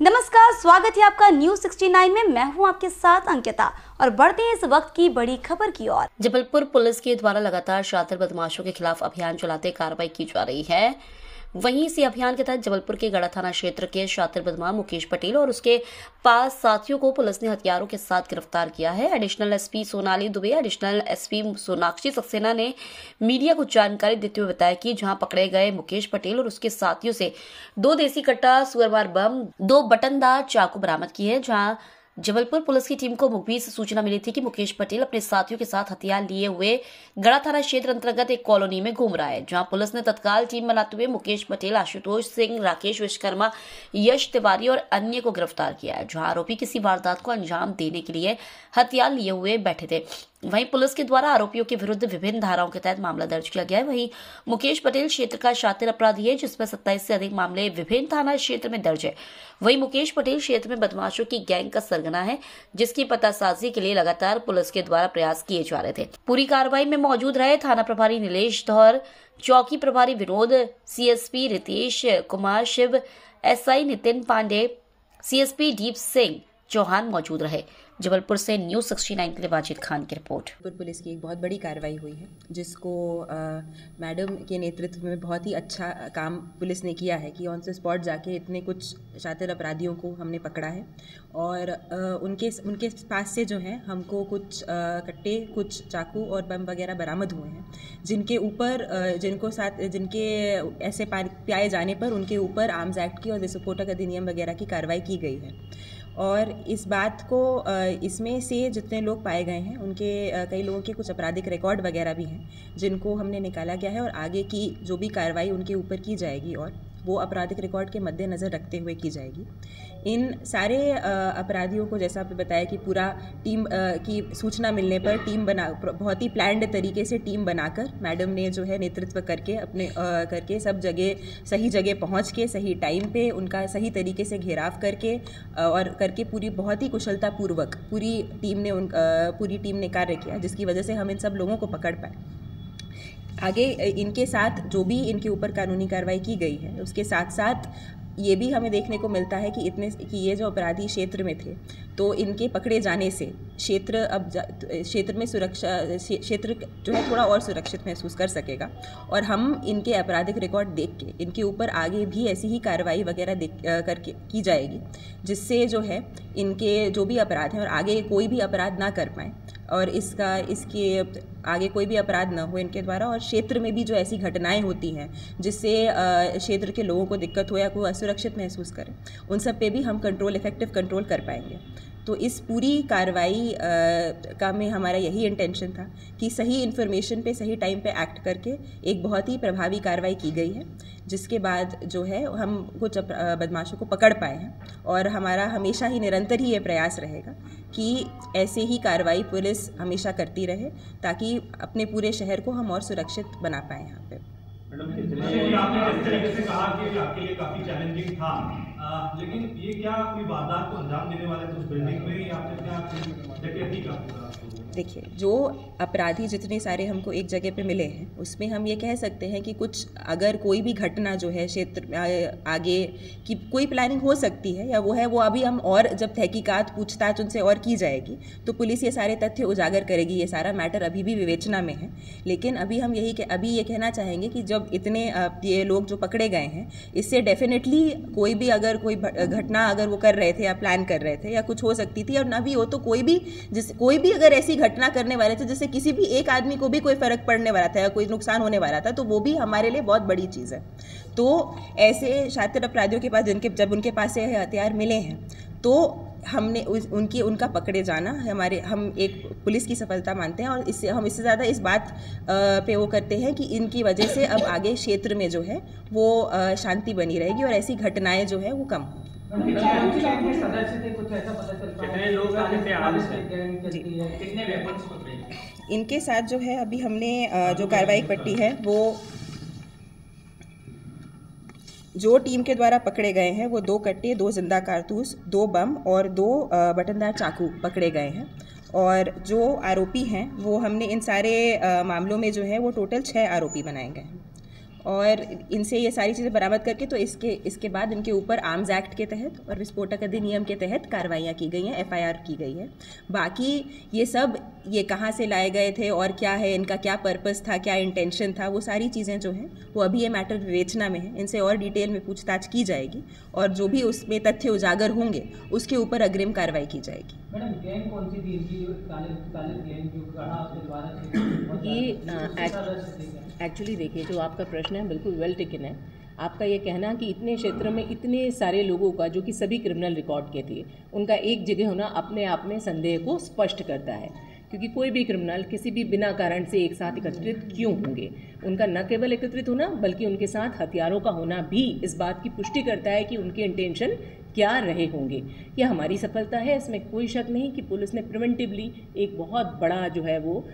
नमस्कार, स्वागत है आपका न्यूज 69 में। मैं हूं आपके साथ अंकिता और बढ़ते हैं इस वक्त की बड़ी खबर की ओर। जबलपुर पुलिस के द्वारा लगातार शातिर बदमाशों के खिलाफ अभियान चलाते कार्रवाई की जा रही है। वहीं इसी अभियान के तहत जबलपुर के गढ़ा थाना क्षेत्र के शातिर बदमाश मुकेश पटेल और उसके 5 साथियों को पुलिस ने हथियारों के साथ गिरफ्तार किया है। Additional SP Sonali Dubey, additional SP Sonakshi Saxena ने मीडिया को जानकारी देते हुए बताया कि जहां पकड़े गए मुकेश पटेल और उसके साथियों से 2 देसी कट्टा, सुअरवार बम, 2 बटनदार चाकू बरामद किए हैं। जहां जबलपुर पुलिस की टीम को मुखबिर से सूचना मिली थी कि मुकेश पटेल अपने साथियों के साथ हथियार लिए हुए गढ़ा थाना क्षेत्र अंतर्गत एक कॉलोनी में घूम रहा है। जहां पुलिस ने तत्काल टीम बनाते हुए मुकेश पटेल, आशुतोष सिंह, राकेश विश्वकर्मा, यश तिवारी और अन्य को गिरफ्तार किया है। जहां आरोपी किसी वारदात को अंजाम देने के लिए हथियार लिए हुए बैठे थे। वहीं पुलिस के द्वारा आरोपियों के विरुद्ध विभिन्न धाराओं के तहत मामला दर्ज किया गया है। वहीं मुकेश पटेल क्षेत्र का शातिर अपराधी है, जिसमें 27 से अधिक मामले विभिन्न थाना क्षेत्र में दर्ज है। वहीं मुकेश पटेल क्षेत्र में बदमाशों की गैंग का सरगना है, जिसकी पतासाजी के लिए लगातार पुलिस के द्वारा प्रयास किए जा रहे थे। पूरी कार्रवाई में मौजूद रहे थाना प्रभारी नीलेश धौर, चौकी प्रभारी Vinod, CSP Ritesh Kumar Shiv, SI Nitin Pandey, CSP Deep Singh Chauhan मौजूद रहे। जबलपुर से न्यूज 69 के लिए वाजिद खान की रिपोर्ट। जबलपुर पुलिस की एक बहुत बड़ी कार्रवाई हुई है, जिसको मैडम के नेतृत्व में बहुत ही अच्छा काम पुलिस ने किया है कि ऑन द स्पॉट जाके इतने कुछ शातिर अपराधियों को हमने पकड़ा है। और उनके पास से जो है हमको कुछ कट्टे, कुछ चाकू और बम वगैरह बरामद हुए हैं, जिनके ऐसे पाए जाने पर उनके ऊपर आर्म्स एक्ट की और विस्फोटक अधिनियम वगैरह की कार्रवाई की गई है। और इस बात को इसमें से जितने लोग पाए गए हैं उनके कई लोगों के कुछ आपराधिक रिकॉर्ड वगैरह भी हैं, जिनको हमने निकाला गया है और आगे की जो भी कार्रवाई उनके ऊपर की जाएगी और वो आपराधिक रिकॉर्ड के मद्देनज़र रखते हुए की जाएगी। इन सारे अपराधियों को, जैसा आपने बताया कि पूरा टीम की सूचना मिलने पर टीम बहुत ही प्लान्ड तरीके से टीम बनाकर मैडम ने जो है नेतृत्व करके सब जगह सही जगह पहुंच के सही टाइम पे उनका सही तरीके से घेराव करके पूरी बहुत ही कुशलतापूर्वक पूरी टीम ने कार्य किया, जिसकी वजह से हम इन सब लोगों को पकड़ पाए। आगे इनके साथ जो भी इनके ऊपर कानूनी कार्रवाई की गई है, उसके साथ साथ ये भी हमें देखने को मिलता है कि ये जो अपराधी क्षेत्र में थे, तो इनके पकड़े जाने से क्षेत्र में क्षेत्र जो है थोड़ा और सुरक्षित महसूस कर सकेगा। और हम इनके आपराधिक रिकॉर्ड देख के इनके ऊपर आगे भी ऐसी ही कार्रवाई वगैरह करके की जाएगी, जिससे जो है इनके जो भी अपराध हैं और आगे कोई भी अपराध ना कर पाएँ और इसके आगे कोई भी अपराध न हो इनके द्वारा। और क्षेत्र में भी जो ऐसी घटनाएं होती हैं जिससे क्षेत्र के लोगों को दिक्कत हो या कोई असुरक्षित महसूस करें, उन सब पे भी हम इफ़ेक्टिव कंट्रोल कर पाएंगे। तो इस पूरी कार्रवाई का में हमारा यही इंटेंशन था कि सही इन्फॉर्मेशन पे सही टाइम पे एक्ट करके एक बहुत ही प्रभावी कार्रवाई की गई है, जिसके बाद जो है हम कुछ बदमाशों को पकड़ पाए हैं। और हमारा हमेशा ही निरंतर ही ये प्रयास रहेगा कि ऐसे ही कार्रवाई पुलिस हमेशा करती रहे, ताकि अपने पूरे शहर को हम और सुरक्षित बना पाएँ यहाँ पे। मैडम, आपने जिस तरीके से कहा कि आपके लिए काफ़ी चैलेंजिंग था, लेकिन ये क्या कोई वारदात को अंजाम देने वाले उस बिल्डिंग में या फिर क्या डकैती का पूरा? देखिए, जो अपराधी जितने सारे हमको एक जगह पे मिले हैं, उसमें हम ये कह सकते हैं कि कुछ अगर कोई भी घटना जो है क्षेत्र में आगे की कोई प्लानिंग हो सकती है या वो अभी हम और जब तहकीकात पूछताछ उनसे और की जाएगी तो पुलिस ये सारे तथ्य उजागर करेगी। ये सारा मैटर अभी भी विवेचना में है, लेकिन अभी हम अभी ये कहना चाहेंगे कि जब इतने ये लोग जो पकड़े गए हैं, इससे डेफिनेटली कोई भी अगर कोई घटना अगर वो कर रहे थे या प्लान कर रहे थे या कुछ हो सकती थी, और ना भी हो तो कोई भी अगर ऐसी घटना करने वाले थे जिससे किसी भी एक आदमी को भी कोई फर्क पड़ने वाला था या कोई नुकसान होने वाला था, तो वो भी हमारे लिए बहुत बड़ी चीज़ है। तो ऐसे शातिर अपराधियों के पास जब उनके पास से हथियार मिले हैं, तो हमने उनका पकड़े जाना हम एक पुलिस की सफलता मानते हैं। और इससे ज़्यादा इस बात पे वो करते हैं कि इनकी वजह से अब आगे क्षेत्र में जो है वो शांति बनी रहेगी और ऐसी घटनाएं जो है वो कम हों। इनके साथ जो है अभी हमने जो कार्रवाई पट्टी है, वो जो टीम के द्वारा पकड़े गए हैं वो 2 कट्टे, 2 जिंदा कारतूस, 2 बम और 2 बटनदार चाकू पकड़े गए हैं। और जो आरोपी हैं वो हमने इन सारे मामलों में जो है वो टोटल 6 आरोपी बनाए गए हैं। और इनसे ये सारी चीज़ें बरामद करके तो इसके बाद इनके ऊपर आर्म्स एक्ट के तहत और विस्फोटक अधिनियम के तहत कार्रवाइयाँ की गई हैं, FIR की गई है। बाकी ये सब ये कहाँ से लाए गए थे और क्या है, इनका क्या पर्पस था, क्या इंटेंशन था, वो सारी चीज़ें जो हैं वो अभी ये मैटर विवेचना में है। इनसे और डिटेल में पूछताछ की जाएगी और जो भी उसमें तथ्य उजागर होंगे उसके ऊपर अग्रिम कार्रवाई की जाएगी। मैडम गैंग कौन सी थी इनकी, जो 41 गैंग जो गढ़ा आपके द्वारा ये एक्चुअली देखिए, जो आपका प्रश्न है बिल्कुल वेल टेकन है। आपका ये कहना कि इतने क्षेत्र में इतने सारे लोगों का जो कि सभी क्रिमिनल रिकॉर्ड के थे, उनका एक जगह होना अपने आप में संदेह को स्पष्ट करता है, क्योंकि कोई भी क्रिमिनल किसी भी बिना कारण से एक साथ एकत्रित क्यों होंगे। उनका न केवल एकत्रित होना बल्कि उनके साथ हथियारों का होना भी इस बात की पुष्टि करता है कि उनके इंटेंशन क्या रहे होंगे। यह हमारी सफलता है, इसमें कोई शक नहीं कि पुलिस ने प्रिवेंटिवली एक बहुत बड़ा जो है वो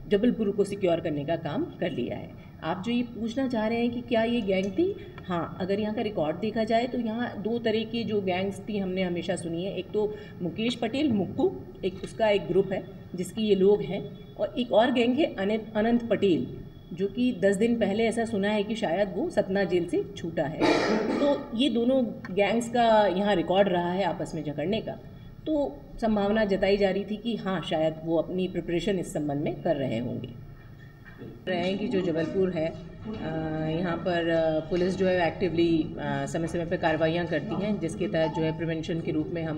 जबलपुर को सिक्योर करने का काम कर लिया है। आप जो ये पूछना चाह रहे हैं कि क्या ये गैंग थी, हाँ, अगर यहाँ का रिकॉर्ड देखा जाए तो यहाँ 2 तरह की जो गैंग्स थी हमने हमेशा सुनी है। एक तो मुकेश पटेल मुक्कू, एक उसका एक ग्रुप है जिसकी ये लोग हैं, और एक और गैंग है अनंत पटेल, जो कि 10 दिन पहले ऐसा सुना है कि शायद वो सतना जेल से छूटा है। तो ये दोनों गैंग्स का यहाँ रिकॉर्ड रहा है आपस में झगड़ने का, तो संभावना जताई जा रही थी कि हाँ, शायद वो अपनी प्रिपरेशन इस संबंध में कर रहे होंगे। कि जो जबलपुर है, यहाँ पर पुलिस जो है एक्टिवली समय समय पर कार्रवाइयाँ करती हैं, जिसके तहत जो है प्रिवेंशन के रूप में हम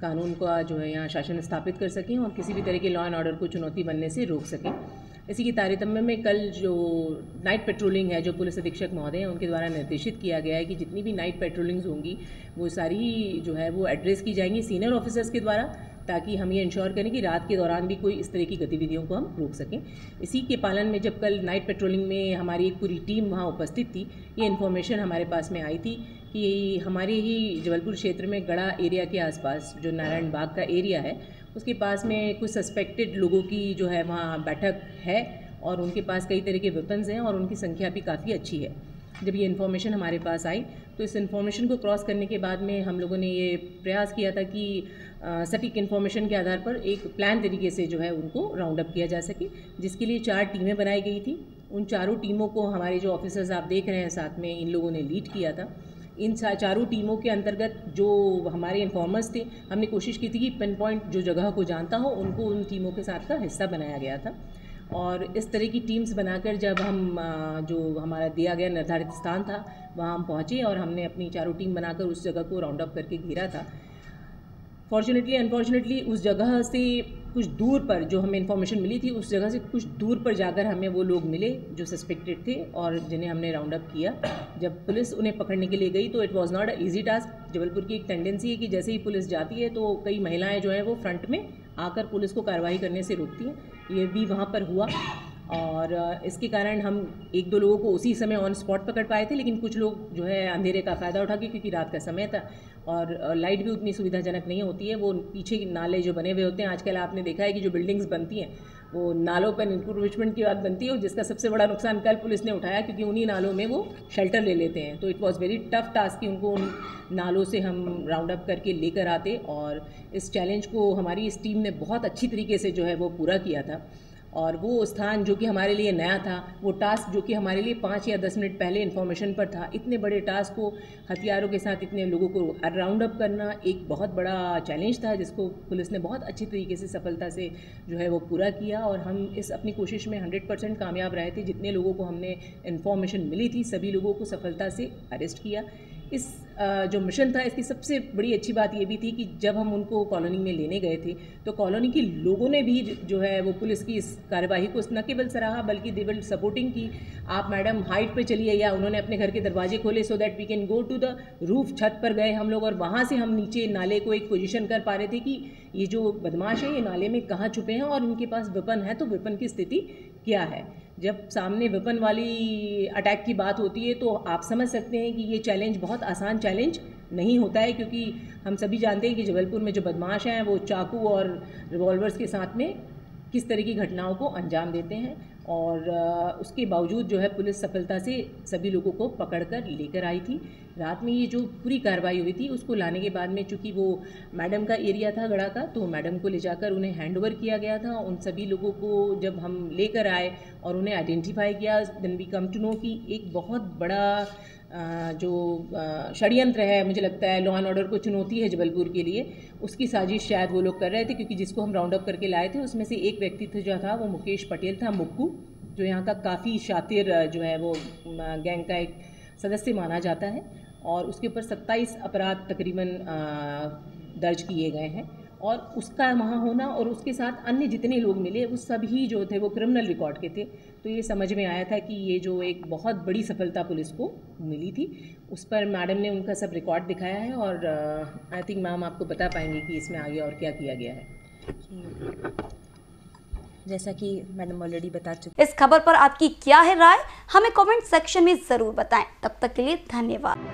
कानून का जो है यहाँ शासन स्थापित कर सकें और किसी भी तरह के लॉ एंड ऑर्डर को चुनौती बनने से रोक सकें। इसी की तारतम्य में कल जो नाइट पेट्रोलिंग है, जो पुलिस अधीक्षक महोदय हैं उनके द्वारा निर्देशित किया गया है कि जितनी भी नाइट पेट्रोलिंग्स होंगी वो सारी जो है वो एड्रेस की जाएंगी सीनियर ऑफिसर्स के द्वारा, ताकि हम ये इंश्योर करें कि रात के दौरान भी कोई इस तरह की गतिविधियों को हम रोक सकें। इसी के पालन में जब कल नाइट पेट्रोलिंग में हमारी एक पूरी टीम वहाँ उपस्थित थी, ये इन्फॉर्मेशन हमारे पास में आई थी कि हमारे ही जबलपुर क्षेत्र में गढ़ा एरिया के आसपास जो नारायण बाग का एरिया है, उसके पास में कुछ सस्पेक्टेड लोगों की जो है वहाँ बैठक है और उनके पास कई तरह के वेपन्स हैं और उनकी संख्या भी काफ़ी अच्छी है। जब ये इन्फॉर्मेशन हमारे पास आई तो इस इन्फॉर्मेशन को क्रॉस करने के बाद में हम लोगों ने ये प्रयास किया था कि सटीक इन्फॉर्मेशन के आधार पर एक प्लान तरीके से जो है उनको राउंड अप किया जा सके, जिसके लिए 4 टीमें बनाई गई थी। उन चारों टीमों को हमारे जो ऑफिसर्स आप देख रहे हैं साथ में, इन लोगों ने लीड किया था। इन चारों टीमों के अंतर्गत जो हमारे इन्फॉर्मर्स थे, हमने कोशिश की थी कि पिन पॉइंट जो जगह को जानता हो उनको उन टीमों के साथ का हिस्सा बनाया गया था। और इस तरह की टीम्स बनाकर जब हम जो हमारा दिया गया निर्धारित स्थान था वहाँ हम पहुँचे और हमने अपनी चारों टीम बनाकर उस जगह को राउंड अप करके घेरा था। फॉर्चुनेटली अनफॉर्चुनेटली उस जगह से कुछ दूर पर जो हमें इन्फॉर्मेशन मिली थी, उस जगह से कुछ दूर पर जाकर हमें वो लोग मिले जो सस्पेक्टेड थे और जिन्हें हमने राउंड अप किया। जब पुलिस उन्हें पकड़ने के लिए गई तो it was not a easy task. Jabalpur की एक टेंडेंसी है कि जैसे ही पुलिस जाती है तो कई महिलाएं जो हैं वो फ्रंट में आकर पुलिस को कार्रवाई करने से रोकती हैं। ये भी वहाँ पर हुआ और इसके कारण हम 1-2 लोगों को उसी समय ऑन स्पॉट पकड़ पाए थे, लेकिन कुछ लोग जो है अंधेरे का फ़ायदा उठा के, क्योंकि रात का समय था और लाइट भी उतनी सुविधाजनक नहीं होती है, वो पीछे नाले जो बने हुए होते हैं, आजकल आपने देखा है कि जो बिल्डिंग्स बनती हैं वो नालों पर इंक्रोचमेंट की बात बनती है, जिसका सबसे बड़ा नुकसान कल पुलिस ने उठाया, क्योंकि उन्हीं नालों में वो शेल्टर ले लेते हैं। तो it was very tough task कि उनको उन नालों से हम राउंड अप करके लेकर आते और इस चैलेंज को हमारी इस टीम ने बहुत अच्छी तरीके से जो है वो पूरा किया था। और वो स्थान जो कि हमारे लिए नया था, वो टास्क जो कि हमारे लिए 5 या 10 मिनट पहले इन्फॉर्मेशन पर था, इतने बड़े टास्क को हथियारों के साथ इतने लोगों को राउंड अप करना एक बहुत बड़ा चैलेंज था, जिसको पुलिस ने बहुत अच्छी तरीके से सफलता से जो है वो पूरा किया। और हम इस अपनी कोशिश में 100% कामयाब रहे थे। जितने लोगों को हमने इन्फॉर्मेशन मिली थी सभी लोगों को सफलता से अरेस्ट किया। इस जो मिशन था इसकी सबसे बड़ी अच्छी बात ये भी थी कि जब हम उनको कॉलोनी में लेने गए थे तो कॉलोनी के लोगों ने भी जो है वो पुलिस की इस कार्यवाही को न केवल सराहा बल्कि दे विल सपोर्टिंग की आप मैडम हाइट पे चलिए, या उन्होंने अपने घर के दरवाजे खोले so that we can go to the roof. छत पर गए हम लोग और वहाँ से हम नीचे नाले को एक पोजीशन कर पा रहे थे कि ये जो बदमाश है ये नाले में कहाँ छुपे हैं और इनके पास वेपन है तो वेपन की स्थिति क्या है। जब सामने वेपन वाली अटैक की बात होती है तो आप समझ सकते हैं कि ये चैलेंज बहुत आसान चैलेंज नहीं होता है, क्योंकि हम सभी जानते हैं कि जबलपुर में जो बदमाश हैं वो चाकू और रिवॉल्वर्स के साथ में किस तरह की घटनाओं को अंजाम देते हैं। और उसके बावजूद जो है पुलिस सफलता से सभी लोगों को पकड़कर लेकर आई थी। रात में ये जो पूरी कार्रवाई हुई थी उसको लाने के बाद में, चूँकि वो मैडम का एरिया था गढ़ा का, तो मैडम को ले जाकर उन्हें हैंडओवर किया गया था। उन सभी लोगों को जब हम लेकर आए और उन्हें आइडेंटिफाई किया, then we come to know कि एक बहुत बड़ा जो षड्यंत्र है, मुझे लगता है लॉ एंड ऑर्डर को चुनौती है जबलपुर के लिए, उसकी साजिश शायद वो लोग कर रहे थे। क्योंकि जिसको हम राउंड अप करके लाए थे उसमें से एक व्यक्ति जो था वो मुकेश पटेल था, मुक्कू, जो यहाँ का काफ़ी शातिर जो है वो गैंग का एक सदस्य माना जाता है। और उसके ऊपर 27 अपराध तकरीबन दर्ज किए गए हैं। और उसका वहाँ होना और उसके साथ अन्य जितने लोग मिले वो सभी जो थे वो क्रिमिनल रिकॉर्ड के थे। तो ये समझ में आया था कि ये जो एक बहुत बड़ी सफलता पुलिस को मिली थी, उस पर मैडम ने उनका सब रिकॉर्ड दिखाया है। और आई थिंक मैम आपको बता पाएंगे कि इसमें आगे और क्या किया गया है। जैसा कि मैडम ऑलरेडी बता चुकी। इस खबर पर आपकी क्या है राय, हमें कमेंट सेक्शन में जरूर बताएं। तब तक के लिए धन्यवाद।